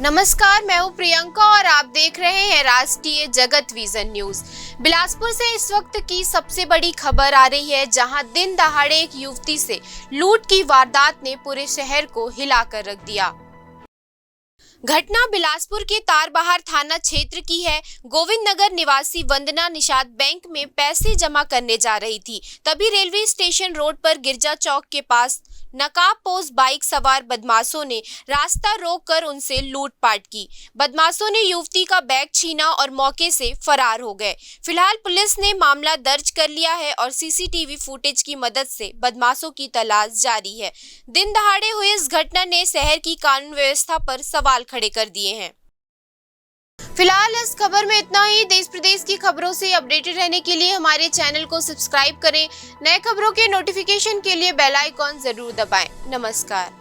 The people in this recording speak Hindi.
नमस्कार, मैं हूँ प्रियंका और आप देख रहे हैं राष्ट्रीय जगत विजन न्यूज। बिलासपुर से इस वक्त की सबसे बड़ी खबर आ रही है, जहां दिन दहाड़े एक युवती से लूट की वारदात ने पूरे शहर को हिलाकर रख दिया। घटना बिलासपुर के तारबहार थाना क्षेत्र की है। गोविंद नगर निवासी वंदना निषाद बैंक में पैसे जमा करने जा रही थी, तभी रेलवे स्टेशन रोड पर गिरजा चौक के पास नकाबपोश बाइक सवार बदमाशों ने रास्ता रोककर उनसे लूटपाट की। बदमाशों ने युवती का बैग छीना और मौके से फरार हो गए। फिलहाल पुलिस ने मामला दर्ज कर लिया है और सीसीटीवी फुटेज की मदद से बदमाशों की तलाश जारी है। दिन दहाड़े हुई इस घटना ने शहर की कानून व्यवस्था पर सवाल खड़े कर दिए हैं। फिलहाल इस खबर में इतना ही। देश प्रदेश की खबरों से अपडेटेड रहने के लिए हमारे चैनल को सब्सक्राइब करें। नए खबरों के नोटिफिकेशन के लिए बेल आइकॉन जरूर दबाएं। नमस्कार।